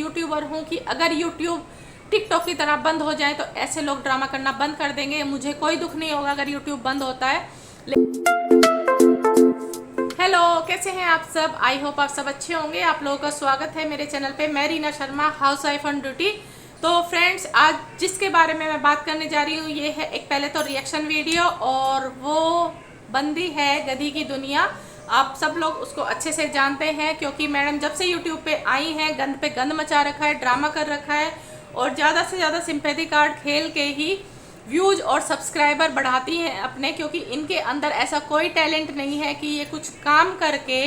YouTuber हूँ कि अगर यूट्यूब टिकटॉक की तरह बंद हो जाए तो ऐसे लोग ड्रामा करना बंद कर देंगे। मुझे कोई दुख नहीं होगा अगर यूट्यूब बंद होता है। हेलो, कैसे हैं आप सब? आई होप आप सब अच्छे होंगे। आप लोगों का स्वागत है मेरे चैनल पे। मैं Reena Sharma, house wife on duty. तो फ्रेंड्स, आज जिसके बारे में मैं बात करने जा रही हूँ ये है एक पहले तो रिएक्शन वीडियो, और वो बंदी है गधी की दुनिया। आप सब लोग उसको अच्छे से जानते हैं क्योंकि मैडम जब से यूट्यूब पे आई हैं गंद पे गंद मचा रखा है, ड्रामा कर रखा है और ज़्यादा से ज़्यादा सिंपैथी कार्ड खेल के ही व्यूज और सब्सक्राइबर बढ़ाती हैं अपने, क्योंकि इनके अंदर ऐसा कोई टैलेंट नहीं है कि ये कुछ काम करके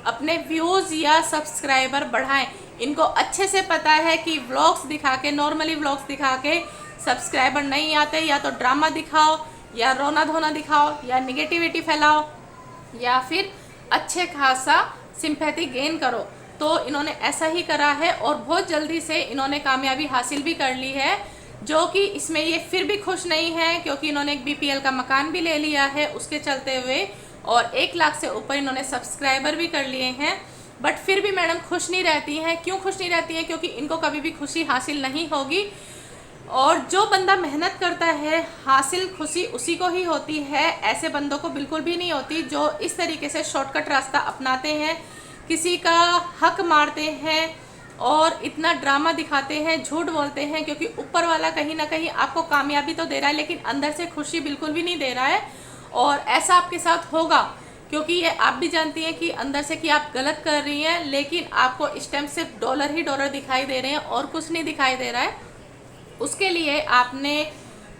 अपने व्यूज या सब्सक्राइबर बढ़ाएं। इनको अच्छे से पता है कि व्लॉग्स दिखा के, नॉर्मली व्लॉग्स दिखा के सब्सक्राइबर नहीं आते। या तो ड्रामा दिखाओ, या रोना धोना दिखाओ, या निगेटिविटी फैलाओ, या फिर अच्छे खासा सिंपैथी गेन करो। तो इन्होंने ऐसा ही करा है और बहुत जल्दी से इन्होंने कामयाबी हासिल भी कर ली है, जो कि इसमें ये फिर भी खुश नहीं है क्योंकि इन्होंने एक बीपीएल का मकान भी ले लिया है उसके चलते हुए, और 1 लाख से ऊपर इन्होंने सब्सक्राइबर भी कर लिए हैं। बट फिर भी मैडम खुश नहीं रहती हैं। क्यों खुश नहीं रहती हैं? क्योंकि इनको कभी भी खुशी हासिल नहीं होगी, और जो बंदा मेहनत करता है हासिल खुशी उसी को ही होती है। ऐसे बंदों को बिल्कुल भी नहीं होती जो इस तरीके से शॉर्टकट रास्ता अपनाते हैं, किसी का हक मारते हैं और इतना ड्रामा दिखाते हैं, झूठ बोलते हैं, क्योंकि ऊपर वाला कहीं ना कहीं आपको कामयाबी तो दे रहा है लेकिन अंदर से खुशी बिल्कुल भी नहीं दे रहा है। और ऐसा आपके साथ होगा क्योंकि ये आप भी जानती हैं कि अंदर से कि आप गलत कर रही हैं, लेकिन आपको इस टाइम सिर्फ डॉलर ही डॉलर दिखाई दे रहे हैं और कुछ नहीं दिखाई दे रहा है। उसके लिए आपने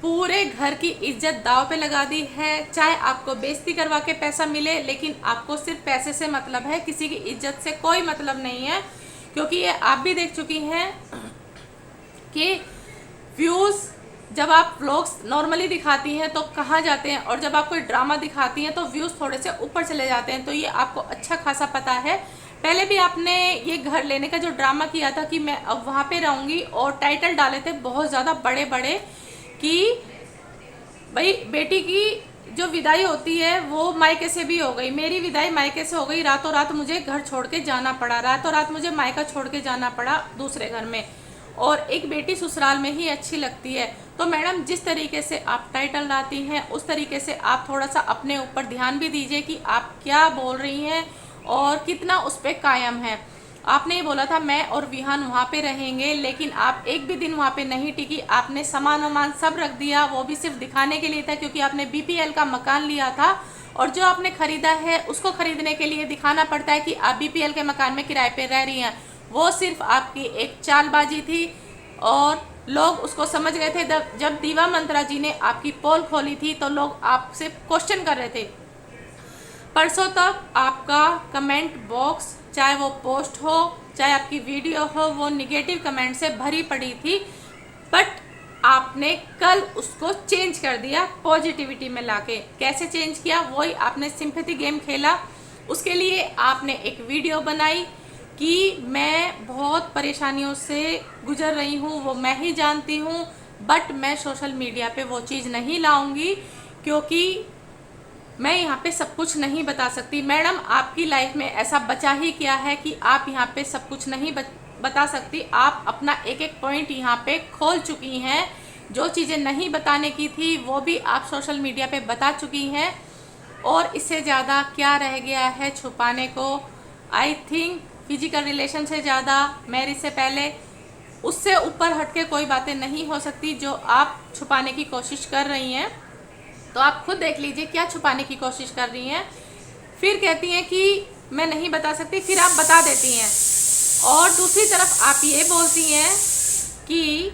पूरे घर की इज्जत दाव पे लगा दी है। चाहे आपको बेइज्जती करवा के पैसा मिले, लेकिन आपको सिर्फ पैसे से मतलब है, किसी की इज्जत से कोई मतलब नहीं है। क्योंकि ये आप भी देख चुकी हैं कि व्यूज़ जब आप व्लॉग्स नॉर्मली दिखाती हैं तो कहाँ जाते हैं, और जब आप कोई ड्रामा दिखाती हैं तो व्यूज़ थोड़े से ऊपर चले जाते हैं। तो ये आपको अच्छा खासा पता है। पहले भी आपने ये घर लेने का जो ड्रामा किया था कि मैं अब वहाँ पे रहूँगी, और टाइटल डाले थे बहुत ज़्यादा बड़े बड़े कि भाई बेटी की जो विदाई होती है वो मायके से भी हो गई, मेरी विदाई मायके से हो गई, रातों रात मुझे घर छोड़ के जाना पड़ा, रातों रात मुझे मायका छोड़ के जाना पड़ा दूसरे घर में, और एक बेटी ससुराल में ही अच्छी लगती है। तो मैडम जिस तरीके से आप टाइटल लाती हैं उस तरीके से आप थोड़ा सा अपने ऊपर ध्यान भी दीजिए कि आप क्या बोल रही हैं और कितना उस पर कायम है। आपने ये बोला था मैं और विहान वहाँ पे रहेंगे, लेकिन आप एक भी दिन वहाँ पे नहीं टिकी। आपने सामान वामान सब रख दिया, वो भी सिर्फ दिखाने के लिए था क्योंकि आपने बीपीएल का मकान लिया था, और जो आपने खरीदा है उसको खरीदने के लिए दिखाना पड़ता है कि आप बीपीएल के मकान में किराए पे रह रही हैं। वो सिर्फ आपकी एक चालबाजी थी और लोग उसको समझ गए थे। जब दीवा मंत्रा जी ने आपकी पोल खोली थी तो लोग आपसे क्वेश्चन कर रहे थे। परसों तक आपका कमेंट बॉक्स, चाहे वो पोस्ट हो चाहे आपकी वीडियो हो, वो निगेटिव कमेंट से भरी पड़ी थी। बट आपने कल उसको चेंज कर दिया पॉजिटिविटी में लाके। कैसे चेंज किया? वही आपने सिंपैथी गेम खेला। उसके लिए आपने एक वीडियो बनाई कि मैं बहुत परेशानियों से गुजर रही हूँ, वो मैं ही जानती हूँ, बट मैं सोशल मीडिया पे वो चीज़ नहीं लाऊंगी क्योंकि मैं यहाँ पे सब कुछ नहीं बता सकती। मैडम आपकी लाइफ में ऐसा बचा ही क्या है कि आप यहाँ पे सब कुछ नहीं बता सकती। आप अपना एक एक पॉइंट यहाँ पे खोल चुकी हैं। जो चीज़ें नहीं बताने की थी वो भी आप सोशल मीडिया पे बता चुकी हैं, और इससे ज़्यादा क्या रह गया है छुपाने को? आई थिंक फिजिकल रिलेशन से ज़्यादा, मैरिज से पहले, उससे ऊपर हटके कोई बातें नहीं हो सकती जो आप छुपाने की कोशिश कर रही हैं। तो आप खुद देख लीजिए क्या छुपाने की कोशिश कर रही हैं। फिर कहती हैं कि मैं नहीं बता सकती, फिर आप बता देती हैं। और दूसरी तरफ आप ये बोलती हैं कि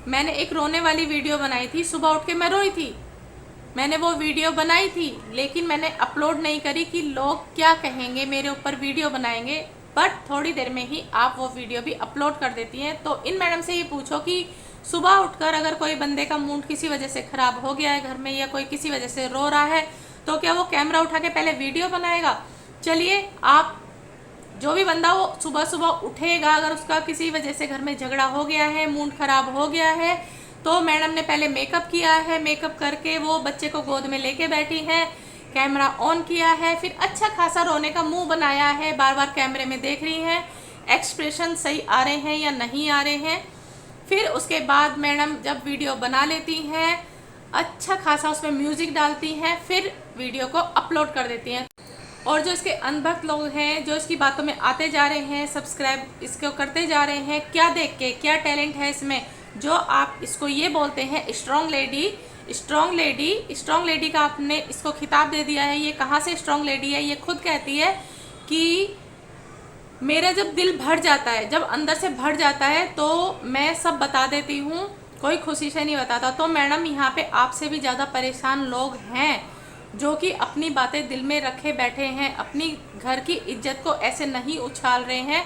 मैंने एक रोने वाली वीडियो बनाई थी, सुबह उठ के मैं रोई थी। मैंने वो वीडियो बनाई थी लेकिन मैंने अपलोड नहीं करी कि लोग क्या कहेंगे, मेरे ऊपर वीडियो बनाएंगे। बट थोड़ी देर में ही आप वो वीडियो भी अपलोड कर देती हैं। तो इन मैडम से ये पूछो कि सुबह उठकर अगर कोई बंदे का मूड किसी वजह से ख़राब हो गया है घर में, या कोई किसी वजह से रो रहा है, तो क्या वो कैमरा उठा के पहले वीडियो बनाएगा? चलिए, आप जो भी बंदा वो सुबह सुबह उठेगा, अगर उसका किसी वजह से घर में झगड़ा हो गया है, मूड ख़राब हो गया है, तो मैडम ने पहले मेकअप किया है, मेकअप करके वो बच्चे को गोद में लेके बैठी हैं, कैमरा ऑन किया है, फिर अच्छा खासा रोने का मुंह बनाया है, बार बार कैमरे में देख रही हैं एक्सप्रेशन सही आ रहे हैं या नहीं आ रहे हैं। फिर उसके बाद मैडम जब वीडियो बना लेती हैं, अच्छा खासा उसमें म्यूज़िक डालती हैं, फिर वीडियो को अपलोड कर देती हैं। और जो इसके अनभक्त लोग हैं, जो इसकी बातों में आते जा रहे हैं, सब्सक्राइब इसको करते जा रहे हैं, क्या देख के, क्या टैलेंट है इसमें, जो आप इसको ये बोलते हैं strong lady, strong lady, strong lady का आपने इसको खिताब दे दिया है। ये कहाँ से स्ट्रॉन्ग लेडी है? ये खुद कहती है कि मेरा जब दिल भर जाता है, जब अंदर से भर जाता है तो मैं सब बता देती हूँ, कोई खुशी से नहीं बताता। तो मैडम यहाँ पे आपसे भी ज़्यादा परेशान लोग हैं जो कि अपनी बातें दिल में रखे बैठे हैं, अपनी घर की इज्जत को ऐसे नहीं उछाल रहे हैं।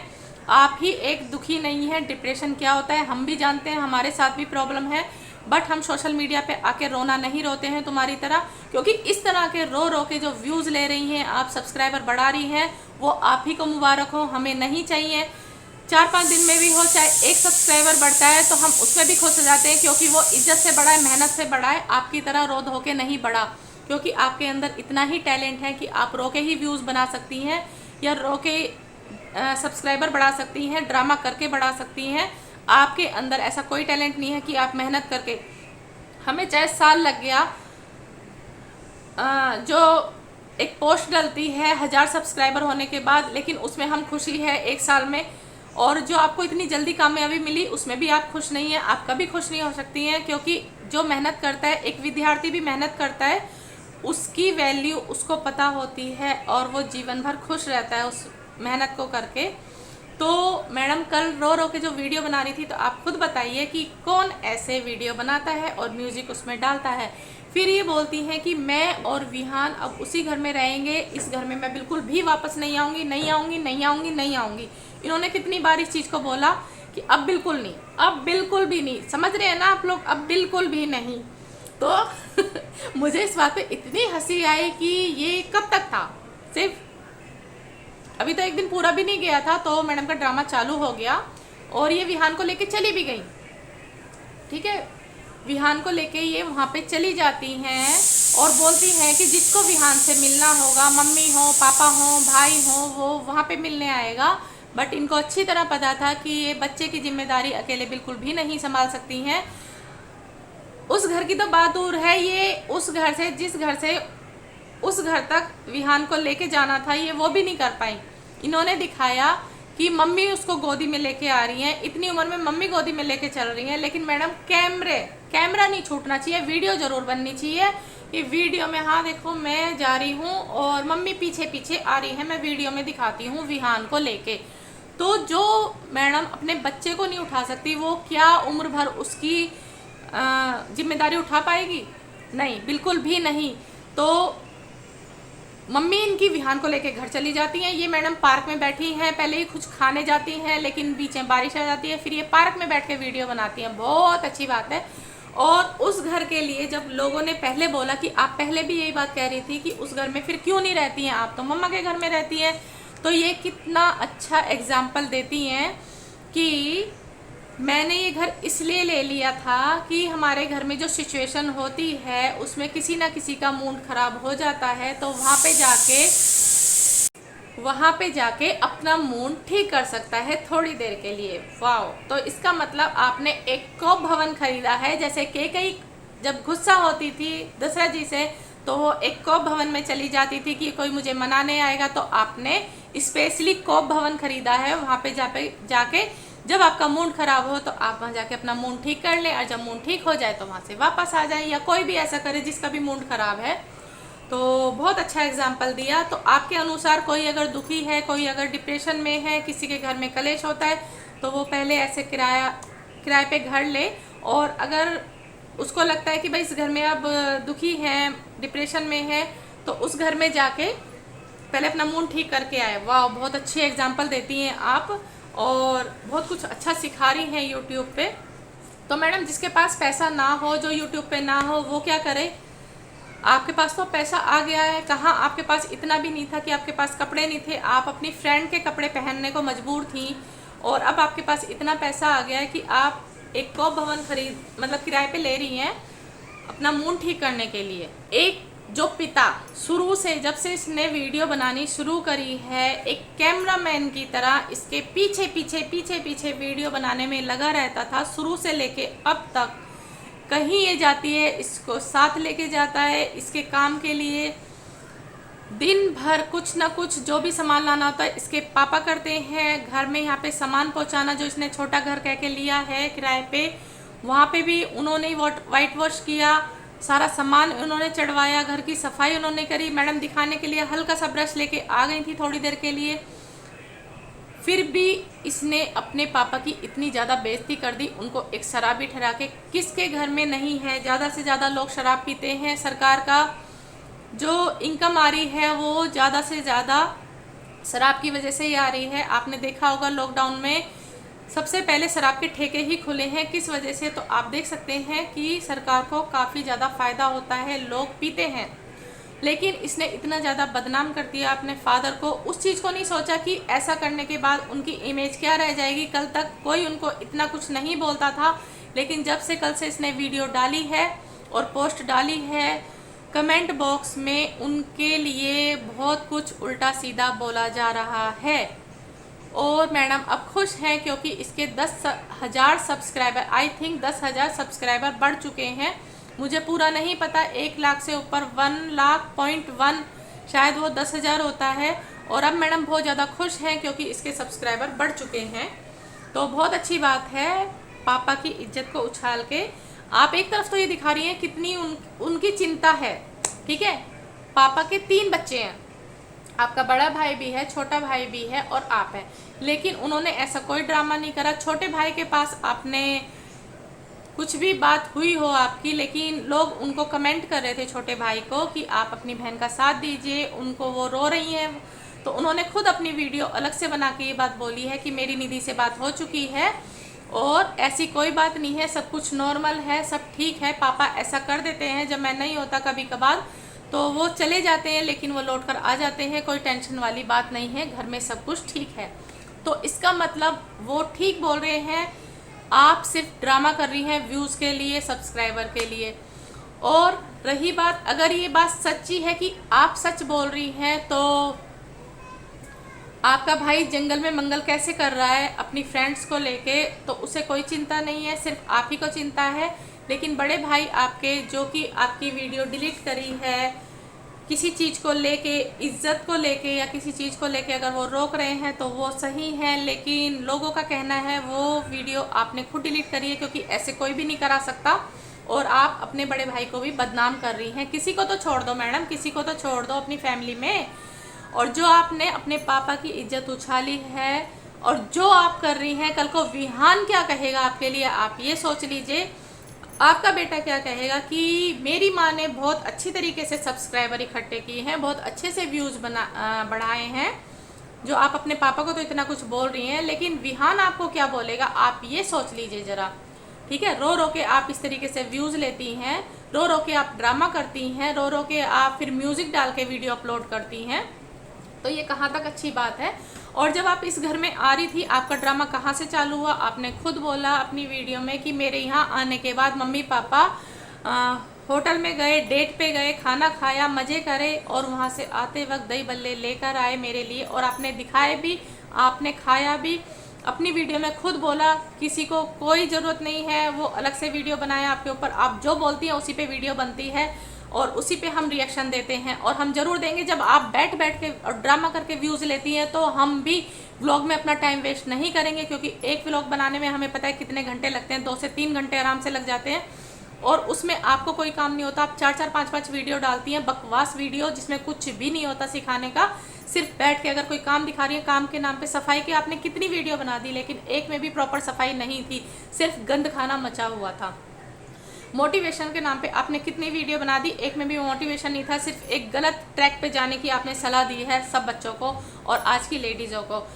आप ही एक दुखी नहीं है। डिप्रेशन क्या होता है हम भी जानते हैं, हमारे साथ भी प्रॉब्लम है, बट हम सोशल मीडिया पे आके रोना नहीं रोते हैं तुम्हारी तरह, क्योंकि इस तरह के रो रो के जो व्यूज़ ले रही हैं आप, सब्सक्राइबर बढ़ा रही हैं, वो आप ही को मुबारक हो, हमें नहीं चाहिए। 4-5 दिन में भी हो, चाहे 1 सब्सक्राइबर बढ़ता है तो हम उसमें भी खुश हो जाते हैं, क्योंकि वो इज्जत से बढ़ा है, मेहनत से बढ़ा है, आपकी तरह रो धो के नहीं बढ़ा। क्योंकि आपके अंदर इतना ही टैलेंट है कि आप रो के ही व्यूज़ बना सकती हैं या रो के सब्सक्राइबर बढ़ा सकती हैं, ड्रामा करके बढ़ा सकती हैं। आपके अंदर ऐसा कोई टैलेंट नहीं है कि आप मेहनत करके, हमें चाहे साल लग गया, जो एक पोस्ट डलती है 1000 सब्सक्राइबर होने के बाद, लेकिन उसमें हम खुशी है 1 साल में, और जो आपको इतनी जल्दी कामयाबी मिली उसमें भी आप खुश नहीं हैं, आप कभी खुश नहीं हो सकती हैं। क्योंकि जो मेहनत करता है, एक विद्यार्थी भी मेहनत करता है, उसकी वैल्यू उसको पता होती है और वो जीवन भर खुश रहता है उस मेहनत को करके। तो मैडम कल रो रो के जो वीडियो बना रही थी, तो आप खुद बताइए कि कौन ऐसे वीडियो बनाता है और म्यूज़िक उसमें डालता है। फिर ये बोलती हैं कि मैं और विहान अब उसी घर में रहेंगे, इस घर में मैं बिल्कुल भी वापस नहीं आऊँगी, नहीं आऊँगी, नहीं आऊँगी, नहीं आऊँगी। इन्होंने कितनी बार इस चीज़ को बोला कि अब बिल्कुल नहीं, अब बिल्कुल भी नहीं, समझ रहे हैं ना आप लोग, अब बिल्कुल भी नहीं। तो मुझे इस बात पे इतनी हंसी आई कि ये कब तक था, सिर्फ अभी तो 1 दिन पूरा भी नहीं गया था तो मैडम का ड्रामा चालू हो गया और ये विहान को लेके चली भी गई। ठीक है, विहान को लेके ये वहाँ पे चली जाती हैं और बोलती हैं कि जिसको विहान से मिलना होगा, मम्मी हो, पापा हो, भाई हो, वो वहाँ पे मिलने आएगा। बट इनको अच्छी तरह पता था कि ये बच्चे की जिम्मेदारी अकेले बिल्कुल भी नहीं संभाल सकती हैं। उस घर की तो बात दूर है, ये उस घर से, जिस घर से उस घर तक विहान को लेके जाना था, ये वो भी नहीं कर पाई। इन्होंने दिखाया कि मम्मी उसको गोदी में लेके आ रही हैं, इतनी उम्र में मम्मी गोदी में लेके चल रही हैं। लेकिन मैडम कैमरा नहीं छूटना चाहिए, वीडियो ज़रूर बननी चाहिए कि वीडियो में, हाँ देखो मैं जा रही हूँ और मम्मी पीछे पीछे आ रही है, मैं वीडियो में दिखाती हूँ विहान को लेके। तो जो मैडम अपने बच्चे को नहीं उठा सकती, वो क्या उम्र भर उसकी जिम्मेदारी उठा पाएगी? नहीं, बिल्कुल भी नहीं। तो मम्मी इनकी विहान को लेके घर चली जाती हैं। ये मैडम पार्क में बैठी हैं, पहले ही कुछ खाने जाती हैं लेकिन बीच में बारिश आ जाती है, फिर ये पार्क में बैठ के वीडियो बनाती हैं। बहुत अच्छी बात है। और उस घर के लिए जब लोगों ने पहले बोला कि आप पहले भी यही बात कह रही थी कि उस घर में फिर क्यों नहीं रहती हैं, आप तो मम्मा के घर में रहती हैं, तो ये कितना अच्छा एग्जाम्पल देती हैं कि मैंने ये घर इसलिए ले लिया था कि हमारे घर में जो सिचुएशन होती है उसमें किसी ना किसी का मूड ख़राब हो जाता है, तो वहाँ पे जाके अपना मूड ठीक कर सकता है थोड़ी देर के लिए। वाह! तो इसका मतलब आपने एक कोप भवन खरीदा है। जैसे कैकेयी जब गुस्सा होती थी दशरथ जी से, तो वो एक कोप भवन में चली जाती थी कि कोई मुझे मनाने आएगा, तो आपने स्पेशली कोप भवन खरीदा है। वहाँ पे जाके जब आपका मूड ख़राब हो तो आप वहाँ जाके अपना मूड ठीक कर लें, और जब मूड ठीक हो जाए तो वहाँ से वापस आ जाएं, या कोई भी ऐसा करे जिसका भी मूड ख़राब है। तो बहुत अच्छा एग्जाम्पल दिया। तो आपके अनुसार कोई अगर दुखी है, कोई अगर डिप्रेशन में है, किसी के घर में कलेश होता है, तो वो पहले ऐसे किराए पे घर ले, और अगर उसको लगता है कि भाई इस घर में अब दुखी हैं, डिप्रेशन में है, तो उस घर में जाके पहले अपना मूड ठीक करके आए। वाह! बहुत अच्छी एग्जाम्पल देती हैं आप, और बहुत कुछ अच्छा सिखा रही हैं यूट्यूब पे। तो मैडम जिसके पास पैसा ना हो, जो यूट्यूब पे ना हो, वो क्या करे? आपके पास तो पैसा आ गया है। कहाँ आपके पास इतना भी नहीं था कि आपके पास कपड़े नहीं थे, आप अपनी फ्रेंड के कपड़े पहनने को मजबूर थी, और अब आपके पास इतना पैसा आ गया है कि आप एक कोप भवन किराए पे ले रही हैं अपना मूड ठीक करने के लिए। एक जो पिता शुरू से जब से इसने वीडियो बनानी शुरू करी है एक कैमरामैन की तरह इसके पीछे पीछे पीछे पीछे वीडियो बनाने में लगा रहता था, शुरू से लेके अब तक। कहीं ये जाती है इसको साथ लेके जाता है, इसके काम के लिए दिन भर कुछ ना कुछ जो भी सामान लाना होता है इसके पापा करते हैं। घर में यहाँ पे सामान पहुँचाना, जो इसने छोटा घर कह के लिया है किराए पे, वहाँ पे भी उन्होंने वाइट वॉश किया, सारा सामान उन्होंने चढ़वाया, घर की सफाई उन्होंने करी। मैडम दिखाने के लिए हल्का सा ब्रश लेके आ गई थी थोड़ी देर के लिए, फिर भी इसने अपने पापा की इतनी ज़्यादा बेइज्जती कर दी, उनको एक शराबी ठहरा के। किसके घर में नहीं है, ज़्यादा से ज़्यादा लोग शराब पीते हैं। सरकार का जो इनकम आ रही है वो ज़्यादा से ज़्यादा शराब की वजह से ही आ रही है। आपने देखा होगा लॉकडाउन में सबसे पहले शराब के ठेके ही खुले हैं, किस वजह से, तो आप देख सकते हैं कि सरकार को काफ़ी ज़्यादा फ़ायदा होता है, लोग पीते हैं। लेकिन इसने इतना ज़्यादा बदनाम कर दिया अपने फादर को, उस चीज़ को नहीं सोचा कि ऐसा करने के बाद उनकी इमेज क्या रह जाएगी। कल तक कोई उनको इतना कुछ नहीं बोलता था, लेकिन जब से कल से इसने वीडियो डाली है और पोस्ट डाली है, कमेंट बॉक्स में उनके लिए बहुत कुछ उल्टा सीधा बोला जा रहा है। और मैडम अब खुश हैं क्योंकि इसके 10,000 सब्सक्राइबर, आई थिंक 10,000 सब्सक्राइबर बढ़ चुके हैं। मुझे पूरा नहीं पता, 1 लाख से ऊपर 1,00,000.1 शायद वो 10,000 होता है। और अब मैडम बहुत ज़्यादा खुश हैं क्योंकि इसके सब्सक्राइबर बढ़ चुके हैं, तो बहुत अच्छी बात है। पापा की इज्जत को उछाल के आप एक तरफ तो ये दिखा रही हैं कितनी उनकी चिंता है, ठीक है। पापा के 3 बच्चे हैं, आपका बड़ा भाई भी है, छोटा भाई भी है और आप हैं, लेकिन उन्होंने ऐसा कोई ड्रामा नहीं करा। छोटे भाई के पास आपने कुछ भी बात हुई हो आपकी, लेकिन लोग उनको कमेंट कर रहे थे छोटे भाई को कि आप अपनी बहन का साथ दीजिए, उनको वो रो रही हैं। तो उन्होंने खुद अपनी वीडियो अलग से बना के ये बात बोली है कि मेरी निधि से बात हो चुकी है और ऐसी कोई बात नहीं है, सब कुछ नॉर्मल है, सब ठीक है। पापा ऐसा कर देते हैं, जब मैं नहीं होता कभी कभार तो वो चले जाते हैं, लेकिन वो लौट कर आ जाते हैं, कोई टेंशन वाली बात नहीं है, घर में सब कुछ ठीक है। तो इसका मतलब वो ठीक बोल रहे हैं, आप सिर्फ ड्रामा कर रही हैं व्यूज़ के लिए, सब्सक्राइबर के लिए। और रही बात, अगर ये बात सच्ची है कि आप सच बोल रही हैं, तो आपका भाई जंगल में मंगल कैसे कर रहा है अपनी फ्रेंड्स को लेके, तो उसे कोई चिंता नहीं है, सिर्फ आप ही को चिंता है। लेकिन बड़े भाई आपके, जो कि आपकी वीडियो डिलीट करी है किसी चीज़ को लेके, इज्जत को लेके या किसी चीज़ को लेके, अगर वो रोक रहे हैं तो वो सही है, लेकिन लोगों का कहना है वो वीडियो आपने खुद डिलीट करी है, क्योंकि ऐसे कोई भी नहीं करा सकता। और आप अपने बड़े भाई को भी बदनाम कर रही हैं। किसी को तो छोड़ दो मैडम, किसी को तो छोड़ दो अपनी फैमिली में। और जो आपने अपने पापा की इज्जत उछाली है और जो आप कर रही हैं, कल को विहान क्या कहेगा आपके लिए, आप ये सोच लीजिए। आपका बेटा क्या कहेगा कि मेरी माँ ने बहुत अच्छी तरीके से सब्सक्राइबर इकट्ठे किए हैं, बहुत अच्छे से व्यूज़ बढ़ाए हैं, जो आप अपने पापा को तो इतना कुछ बोल रही हैं, लेकिन विहान आपको क्या बोलेगा, आप ये सोच लीजिए ज़रा, ठीक है। रो रो के आप इस तरीके से व्यूज़ लेती हैं, रो रो के आप ड्रामा करती हैं, रो रो के आप फिर म्यूज़िक डाल के वीडियो अपलोड करती हैं, तो ये कहाँ तक अच्छी बात है। और जब आप इस घर में आ रही थी, आपका ड्रामा कहाँ से चालू हुआ, आपने खुद बोला अपनी वीडियो में कि मेरे यहाँ आने के बाद मम्मी पापा होटल में गए, डेट पे गए, खाना खाया, मज़े करे, और वहाँ से आते वक्त दही बल्ले लेकर आए मेरे लिए, और आपने दिखाए भी, आपने खाया भी। अपनी वीडियो में खुद बोला किसी को कोई ज़रूरत नहीं है वो अलग से वीडियो बनाए आपके ऊपर, आप जो बोलती हैं उसी पे वीडियो बनती है और उसी पे हम रिएक्शन देते हैं, और हम ज़रूर देंगे। जब आप बैठ के और ड्रामा करके व्यूज़ लेती हैं तो हम भी व्लॉग में अपना टाइम वेस्ट नहीं करेंगे, क्योंकि एक व्लॉग बनाने में हमें पता है कितने घंटे लगते हैं, 2 से 3 घंटे आराम से लग जाते हैं, और उसमें आपको कोई काम नहीं होता। आप 4-4, 5-5 वीडियो डालती हैं, बकवास वीडियो जिसमें कुछ भी नहीं होता सिखाने का, सिर्फ बैठ के अगर कोई काम दिखा रही है, काम के नाम पे सफाई की आपने कितनी वीडियो बना दी, लेकिन एक में भी प्रॉपर सफाई नहीं थी, सिर्फ गंद खाना मचा हुआ था। मोटिवेशन के नाम पे आपने कितनी वीडियो बना दी, एक में भी मोटिवेशन नहीं था, सिर्फ एक गलत ट्रैक पे जाने की आपने सलाह दी है सब बच्चों को और आज की लेडीज़ों को।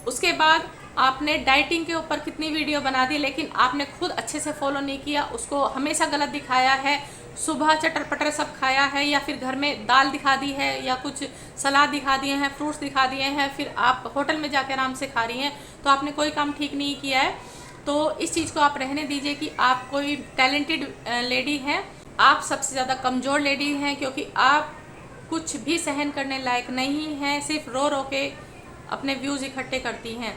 उसके बाद आपने डाइटिंग के ऊपर कितनी वीडियो बना दी, लेकिन आपने खुद अच्छे से फॉलो नहीं किया, उसको हमेशा गलत दिखाया है। सुबह चटर पटर सब खाया है, या फिर घर में दाल दिखा दी है, या कुछ सलाद दिखा दिए हैं, फ्रूट्स दिखा दिए हैं, फिर आप होटल में जाकर आराम से खा रही हैं, तो आपने कोई काम ठीक नहीं किया है। तो इस चीज़ को आप रहने दीजिए कि आप कोई टैलेंटेड लेडी हैं, आप सबसे ज़्यादा कमज़ोर लेडी हैं, क्योंकि आप कुछ भी सहन करने लायक नहीं हैं, सिर्फ रो रो के अपने व्यूज़ इकट्ठे करती हैं।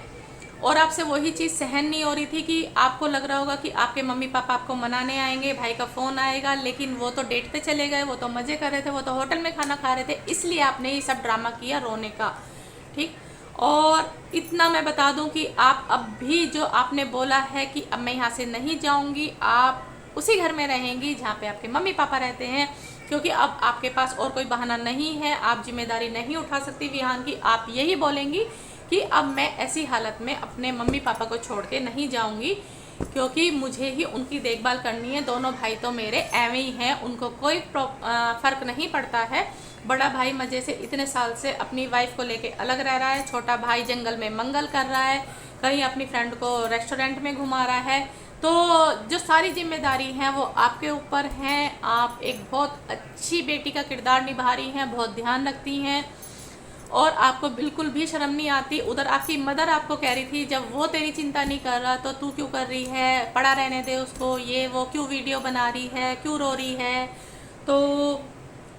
और आपसे वही चीज़ सहन नहीं हो रही थी कि आपको लग रहा होगा कि आपके मम्मी पापा आपको मनाने आएंगे, भाई का फ़ोन आएगा, लेकिन वो तो डेट पे चले गए, वो तो मज़े कर रहे थे, वो तो होटल में खाना खा रहे थे, इसलिए आपने ये सब ड्रामा किया रोने का। ठीक। और इतना मैं बता दूं कि आप अब भी जो आपने बोला है कि अब मैं यहाँ से नहीं जाऊँगी, आप उसी घर में रहेंगी जहाँ पे आपके मम्मी पापा रहते हैं, क्योंकि अब आपके पास और कोई बहाना नहीं है, आप जिम्मेदारी नहीं उठा सकती विहान की। आप यही बोलेंगी कि अब मैं ऐसी हालत में अपने मम्मी पापा को छोड़ के नहीं जाऊंगी, क्योंकि मुझे ही उनकी देखभाल करनी है। दोनों भाई तो मेरे एवं ही हैं, उनको कोई फ़र्क नहीं पड़ता है। बड़ा भाई मज़े से इतने साल से अपनी वाइफ को लेके अलग रह रहा है, छोटा भाई जंगल में मंगल कर रहा है, कहीं अपनी फ्रेंड को रेस्टोरेंट में घुमा रहा है। तो जो सारी जिम्मेदारी हैं वो आपके ऊपर हैं। आप एक बहुत अच्छी बेटी का किरदार निभा रही हैं, बहुत ध्यान रखती हैं, और आपको बिल्कुल भी शर्म नहीं आती। उधर आपकी मदर आपको कह रही थी, जब वो तेरी चिंता नहीं कर रहा तो तू क्यों कर रही है, पड़ा रहने दे उसको, ये वो क्यों वीडियो बना रही है, क्यों रो रही है। तो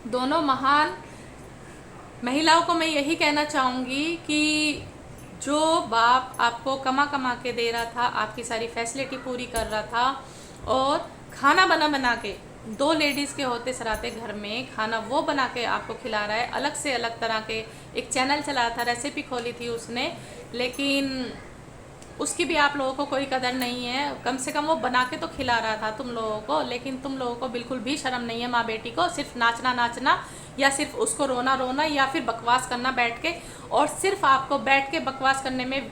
दोनों महान महिलाओं को मैं यही कहना चाहूँगी कि जो बाप आपको कमा कमा के दे रहा था, आपकी सारी फैसिलिटी पूरी कर रहा था, और खाना बना बना के 2 लेडीज़ के होते सराते घर में खाना वो बना के आपको खिला रहा है, अलग से अलग तरह के एक चैनल चला था, रेसिपी खोली थी उसने, लेकिन उसकी भी आप लोगों को कोई कदर नहीं है। कम से कम वो बना के तो खिला रहा था तुम लोगों को, लेकिन तुम लोगों को बिल्कुल भी शर्म नहीं है माँ बेटी को। सिर्फ नाचना नाचना, या सिर्फ उसको रोना रोना, या फिर बकवास करना बैठ के, और सिर्फ आपको बैठ के बकवास करने में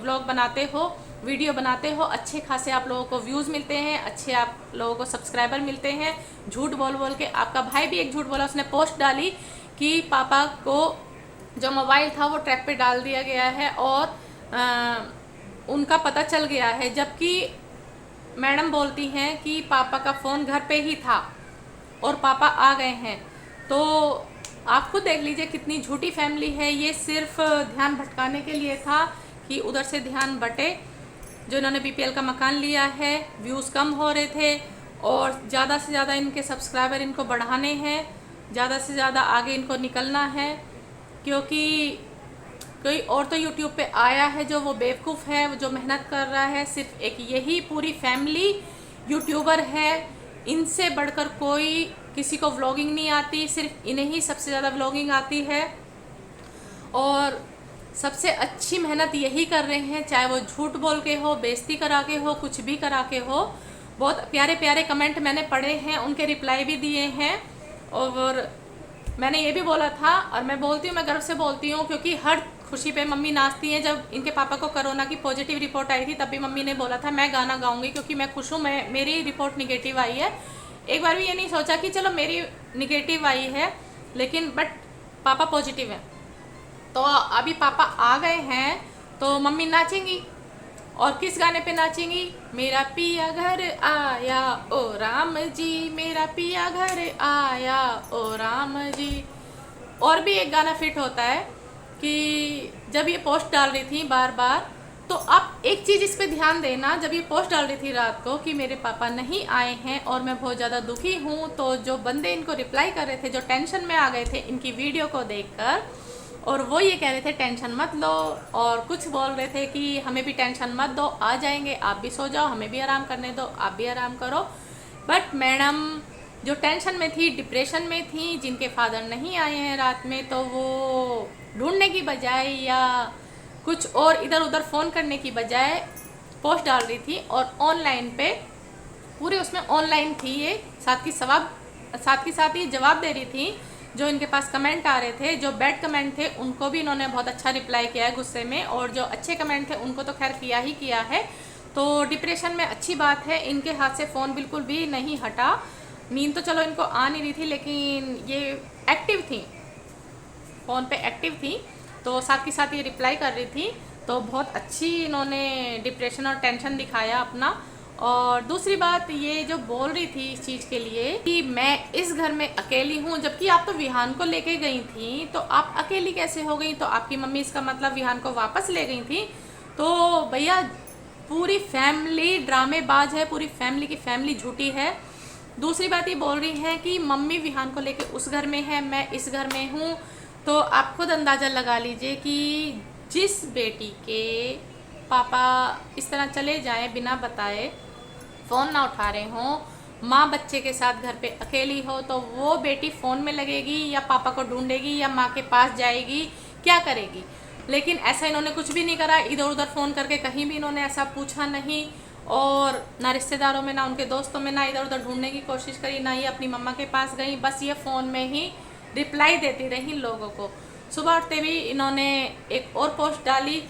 व्लॉग बनाते हो, वीडियो बनाते हो, अच्छे खासे आप लोगों को व्यूज़ मिलते हैं, अच्छे आप लोगों को सब्सक्राइबर मिलते हैं। झूठ बोल बोल के आपका भाई भी एक झूठ बोला, उसने पोस्ट डाली कि पापा को जो मोबाइल था वो ट्रैक पे डाल दिया गया है और उनका पता चल गया है, जबकि मैडम बोलती हैं कि पापा का फ़ोन घर पे ही था और पापा आ गए हैं। तो आप खुद देख लीजिए कितनी झूठी फैमिली है ये। सिर्फ ध्यान भटकाने के लिए था कि उधर से ध्यान बटे। जो इन्होंने बीपीएल का मकान लिया है, व्यूज़ कम हो रहे थे, और ज़्यादा से ज़्यादा इनके सब्सक्राइबर इनको बढ़ाने हैं, ज़्यादा से ज़्यादा आगे इनको निकलना है, क्योंकि कोई और तो यूट्यूब पे आया है जो वो बेवकूफ़ है, वो जो मेहनत कर रहा है। सिर्फ एक यही पूरी फैमिली यूट्यूबर है, इनसे बढ़कर कोई किसी को व्लॉगिंग नहीं आती, सिर्फ इन्हें ही सबसे ज़्यादा व्लॉगिंग आती है, और सबसे अच्छी मेहनत यही कर रहे हैं, चाहे वो झूठ बोल के हो, बेइज्जती करा के हो, कुछ भी करा के हो। बहुत प्यारे प्यारे कमेंट मैंने पढ़े हैं, उनके रिप्लाई भी दिए हैं, और मैंने ये भी बोला था, और मैं बोलती हूँ, मैं गर्व से बोलती हूँ, क्योंकि हर खुशी पे मम्मी नाचती हैं। जब इनके पापा को कोरोना की पॉजिटिव रिपोर्ट आई थी, तब भी मम्मी ने बोला था मैं गाना गाऊंगी, क्योंकि मैं खुश हूँ, मैं मेरी रिपोर्ट निगेटिव आई है। एक बार भी ये नहीं सोचा कि चलो मेरी निगेटिव आई है, लेकिन बट पापा पॉजिटिव है। तो अभी पापा आ गए हैं तो मम्मी नाचेंगी, और किस गाने पे नाचेंगी? मेरा पिया घर आया ओ राम जी, मेरा पिया घर आया ओ राम जी। और भी एक गाना फिट होता है कि जब ये पोस्ट डाल रही थी बार बार, तो आप एक चीज़ इस पे ध्यान देना, जब ये पोस्ट डाल रही थी रात को कि मेरे पापा नहीं आए हैं और मैं बहुत ज़्यादा दुखी हूँ, तो जो बंदे इनको रिप्लाई कर रहे थे, जो टेंशन में आ गए थे इनकी वीडियो को देखकर, और वो ये कह रहे थे टेंशन मत लो, और कुछ बोल रहे थे कि हमें भी टेंशन मत दो, आ जाएंगे, आप भी सो जाओ, हमें भी आराम करने दो, आप भी आराम करो। बट मैडम जो टेंशन में थी, डिप्रेशन में थी, जिनके फादर नहीं आए हैं रात में, तो वो ढूंढने की बजाय या कुछ और इधर उधर फ़ोन करने की बजाय पोस्ट डाल रही थी, और ऑनलाइन पे पूरे उसमें ऑनलाइन थी ये, साथ के साथ ये जवाब दे रही थी। जो इनके पास कमेंट आ रहे थे, जो बैड कमेंट थे उनको भी इन्होंने बहुत अच्छा रिप्लाई किया है गुस्से में, और जो अच्छे कमेंट थे उनको तो खैर किया ही किया है। तो डिप्रेशन में अच्छी बात है, इनके हाथ से फ़ोन बिल्कुल भी नहीं हटा। नींद तो चलो इनको आ नहीं रही थी, लेकिन ये एक्टिव थी, फ़ोन पे एक्टिव थी, तो साथ के साथ ये रिप्लाई कर रही थी। तो बहुत अच्छी इन्होंने डिप्रेशन और टेंशन दिखाया अपना। और दूसरी बात ये जो बोल रही थी इस चीज़ के लिए कि मैं इस घर में अकेली हूँ, जबकि आप तो विहान को लेके गई थी, तो आप अकेली कैसे हो गई? तो आपकी मम्मी इसका मतलब विहान को वापस ले गई थी। तो भैया पूरी फैमिली ड्रामेबाज है, पूरी फैमिली की फैमिली झूठी है। दूसरी बात ये बोल रही हैं कि मम्मी विहान को लेके उस घर में है, मैं इस घर में हूँ। तो आप खुद अंदाज़ा लगा लीजिए कि जिस बेटी के पापा इस तरह चले जाएं बिना बताए, फ़ोन ना उठा रहे हों, माँ बच्चे के साथ घर पे अकेली हो, तो वो बेटी फ़ोन में लगेगी या पापा को ढूंढेगी या माँ के पास जाएगी, क्या करेगी? लेकिन ऐसा इन्होंने कुछ भी नहीं करा। इधर उधर फ़ोन करके कहीं भी इन्होंने ऐसा पूछा नहीं, और ना रिश्तेदारों में, ना उनके दोस्तों में, ना इधर उधर ढूंढने की कोशिश करी, ना ये अपनी मम्मा के पास गई। बस ये फ़ोन में ही रिप्लाई देती रही लोगों को। सुबह उठते भी इन्होंने एक और पोस्ट डाली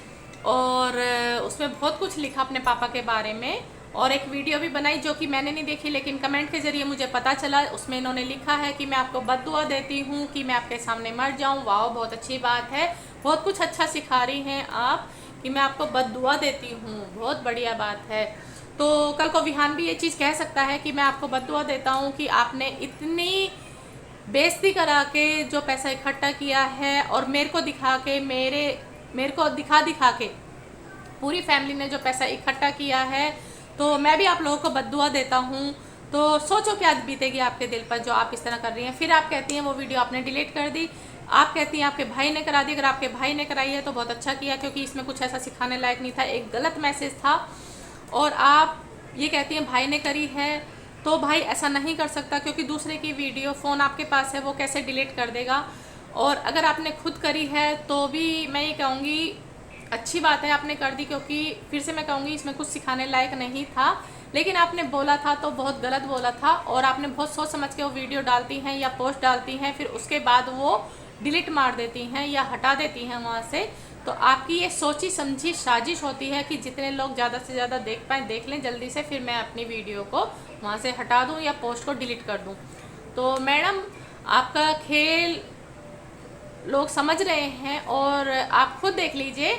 और उसमें बहुत कुछ लिखा अपने पापा के बारे में, और एक वीडियो भी बनाई जो कि मैंने नहीं देखी, लेकिन कमेंट के ज़रिए मुझे पता चला। उसमें इन्होंने लिखा है कि मैं आपको बद्दुआ देती हूँ कि मैं आपके सामने मर जाऊँ। वाह, बहुत अच्छी बात है, बहुत कुछ अच्छा सिखा रही हैं आप कि मैं आपको बद्दुआ देती हूँ, बहुत बढ़िया बात है। तो कल को विहान भी ये चीज़ कह सकता है कि मैं आपको बद्दुआ देता हूँ कि आपने इतनी बेइज्जती करा के जो पैसा इकट्ठा किया है, और मेरे को दिखा के, मेरे को दिखा के पूरी फैमिली ने जो पैसा इकट्ठा किया है, तो मैं भी आप लोगों को बद्दुआ देता हूँ। तो सोचो क्या बीतेगी आपके दिल पर जो आप इस तरह कर रही हैं। फिर आप कहती हैं वो वीडियो आपने डिलीट कर दी, आप कहती हैं आपके भाई ने करा दी। अगर आपके भाई ने कराई है तो बहुत अच्छा किया, क्योंकि इसमें कुछ ऐसा सिखाने लायक नहीं था, एक गलत मैसेज था। और आप ये कहती हैं भाई ने करी है, तो भाई ऐसा नहीं कर सकता, क्योंकि दूसरे की वीडियो फ़ोन आपके पास है, वो कैसे डिलीट कर देगा। और अगर आपने खुद करी है तो भी मैं ये कहूँगी अच्छी बात है आपने कर दी, क्योंकि फिर से मैं कहूँगी इसमें कुछ सिखाने लायक नहीं था, लेकिन आपने बोला था तो बहुत गलत बोला था, और आपने बहुत सोच समझ के वो वीडियो डालती हैं या पोस्ट डालती हैं, फिर उसके बाद वो डिलीट मार देती हैं या हटा देती हैं वहाँ से। तो आपकी ये सोची समझी साजिश होती है कि जितने लोग ज़्यादा से ज़्यादा देख पाएँ देख लें जल्दी से, फिर मैं अपनी वीडियो को वहाँ से हटा दूँ या पोस्ट को डिलीट कर दूँ। तो मैडम, आपका खेल लोग समझ रहे हैं, और आप खुद देख लीजिए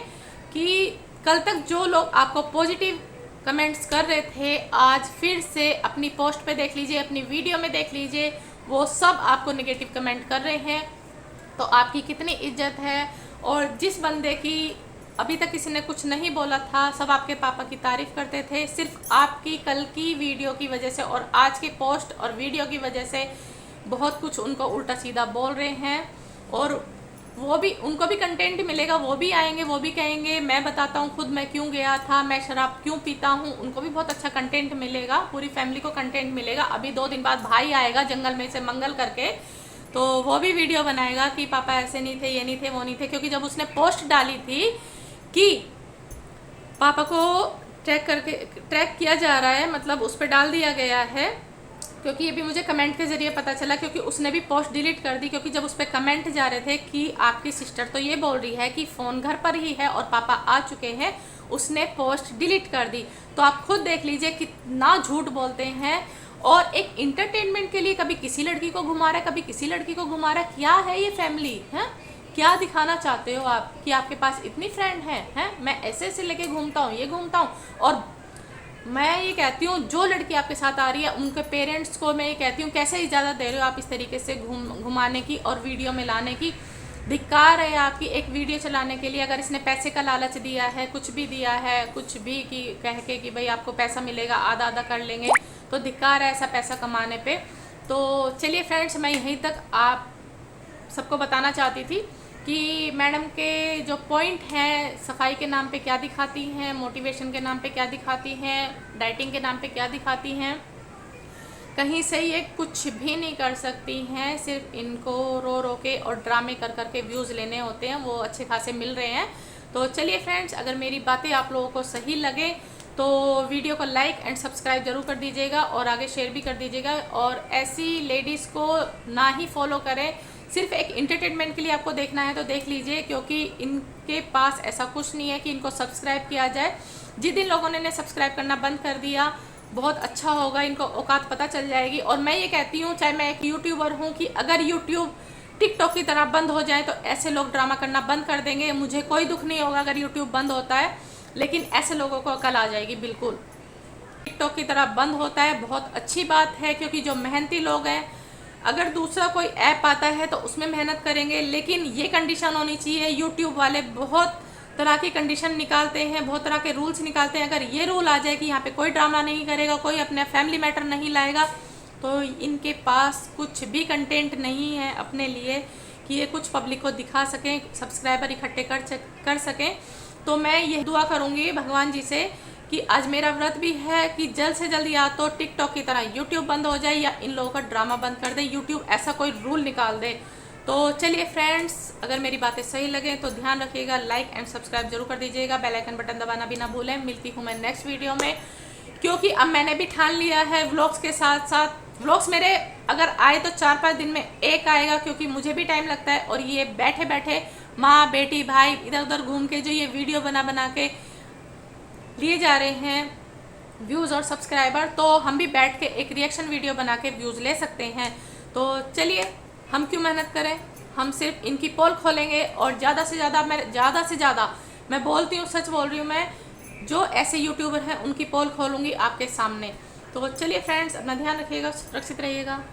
कि कल तक जो लोग आपको पॉजिटिव कमेंट्स कर रहे थे, आज फिर से अपनी पोस्ट पे देख लीजिए, अपनी वीडियो में देख लीजिए, वो सब आपको नेगेटिव कमेंट कर रहे हैं। तो आपकी कितनी इज्जत है। और जिस बंदे की अभी तक किसी ने कुछ नहीं बोला था, सब आपके पापा की तारीफ़ करते थे, सिर्फ आपकी कल की वीडियो की वजह से और आज के पोस्ट और वीडियो की वजह से बहुत कुछ उनको उल्टा सीधा बोल रहे हैं। और वो भी, उनको भी कंटेंट मिलेगा, वो भी आएंगे, वो भी कहेंगे मैं बताता हूँ खुद मैं क्यों गया था, मैं शराब क्यों पीता हूँ। उनको भी बहुत अच्छा कंटेंट मिलेगा, पूरी फैमिली को कंटेंट मिलेगा। अभी 2 दिन बाद भाई आएगा जंगल में से मंगल करके, तो वो भी वीडियो बनाएगा कि पापा ऐसे नहीं थे, ये नहीं थे, वो नहीं थे। क्योंकि जब उसने पोस्ट डाली थी कि पापा को ट्रैक किया जा रहा है, मतलब उस पर डाल दिया गया है, क्योंकि ये भी मुझे कमेंट के ज़रिए पता चला, क्योंकि उसने भी पोस्ट डिलीट कर दी। क्योंकि जब उस पर कमेंट जा रहे थे कि आपकी सिस्टर तो ये बोल रही है कि फ़ोन घर पर ही है और पापा आ चुके हैं, उसने पोस्ट डिलीट कर दी। तो आप खुद देख लीजिए कितना झूठ बोलते हैं। और एक इंटरटेनमेंट के लिए कभी किसी लड़की को घुमा रहा है, कभी किसी लड़की को घुमा रहा है। क्या है ये फैमिली है? क्या दिखाना चाहते हो आप कि आपके पास इतनी फ्रेंड हैं? मैं ऐसे ऐसे लेके घूमता हूँ, ये घूमता हूँ। और मैं ये कहती हूँ जो लड़की आपके साथ आ रही है उनके पेरेंट्स को मैं ये कहती हूँ कैसे इजाज़त दे रहे हो आप इस तरीके से घुमाने की और वीडियो में लाने की। धिक्कार है आपकी एक वीडियो चलाने के लिए। अगर इसने पैसे का लालच दिया है, कुछ भी दिया है, कुछ भी कि कह के कि भाई आपको पैसा मिलेगा, आधा आधा कर लेंगे, तो धिक्कार है ऐसा पैसा कमाने पे। तो चलिए फ्रेंड्स, मैं यहीं तक आप सबको बताना चाहती थी कि मैडम के जो पॉइंट हैं, सफाई के नाम पे क्या दिखाती हैं, मोटिवेशन के नाम पे क्या दिखाती हैं, डाइटिंग के नाम पे क्या दिखाती हैं, कहीं से ये कुछ भी नहीं कर सकती हैं। सिर्फ इनको रो रो के और ड्रामे कर कर के व्यूज़ लेने होते हैं, वो अच्छे खासे मिल रहे हैं। तो चलिए फ्रेंड्स, अगर मेरी बातें आप लोगों को सही लगे तो वीडियो को लाइक एंड सब्सक्राइब ज़रूर कर दीजिएगा और आगे शेयर भी कर दीजिएगा। और ऐसी लेडीज़ को ना ही फॉलो करें, सिर्फ एक इंटरटेनमेंट के लिए आपको देखना है तो देख लीजिए, क्योंकि इनके पास ऐसा कुछ नहीं है कि इनको सब्सक्राइब किया जाए। जिस दिन लोगों ने सब्सक्राइब करना बंद कर दिया, बहुत अच्छा होगा, इनको औकात पता चल जाएगी। और मैं ये कहती हूँ, चाहे मैं एक यूट्यूबर हूँ, कि अगर यूट्यूब टिकटॉक की तरह बंद हो जाए तो ऐसे लोग ड्रामा करना बंद कर देंगे। मुझे कोई दुख नहीं होगा अगर यूट्यूब बंद होता है, लेकिन ऐसे लोगों को अकल आ जाएगी। बिल्कुल टिकटॉक की तरह बंद होता है, बहुत अच्छी बात है, क्योंकि जो मेहनती लोग हैं, अगर दूसरा कोई ऐप आता है तो उसमें मेहनत करेंगे, लेकिन ये कंडीशन होनी चाहिए। यूट्यूब वाले बहुत तरह की कंडीशन निकालते हैं, बहुत तरह के रूल्स निकालते हैं। अगर ये रूल आ जाए कि यहाँ पे कोई ड्रामा नहीं करेगा, कोई अपने फैमिली मैटर नहीं लाएगा, तो इनके पास कुछ भी कंटेंट नहीं है अपने लिए कि ये कुछ पब्लिक को दिखा सकें, सब्सक्राइबर इकट्ठे कर सकें। तो मैं ये दुआ करूँगी भगवान जी से कि आज मेरा व्रत भी है कि जल्द से जल्द या तो टिकटॉक की तरह यूट्यूब बंद हो जाए या इन लोगों का ड्रामा बंद कर दे, यूट्यूब ऐसा कोई रूल निकाल दे। तो चलिए फ्रेंड्स, अगर मेरी बातें सही लगे तो ध्यान रखिएगा, लाइक एंड सब्सक्राइब जरूर कर दीजिएगा, बेल आइकन बटन दबाना भी ना भूलें। मिलती हूँ मैं नेक्स्ट वीडियो में, क्योंकि अब मैंने भी ठान लिया है व्लॉग्स के साथ साथ व्लॉग्स मेरे अगर आए तो 4-5 दिन में एक आएगा, क्योंकि मुझे भी टाइम लगता है। और ये बैठे बैठे माँ बेटी भाई इधर उधर घूम के जो ये वीडियो बना के लिए जा रहे हैं व्यूज़ और सब्सक्राइबर, तो हम भी बैठ के एक रिएक्शन वीडियो बना के व्यूज़ ले सकते हैं। तो चलिए, हम क्यों मेहनत करें, हम सिर्फ इनकी पोल खोलेंगे और ज़्यादा से ज़्यादा मैं बोलती हूँ, सच बोल रही हूँ, मैं जो ऐसे यूट्यूबर हैं उनकी पोल खोलूँगी आपके सामने। तो चलिए फ्रेंड्स, अपना ध्यान रखिएगा, सुरक्षित रहिएगा।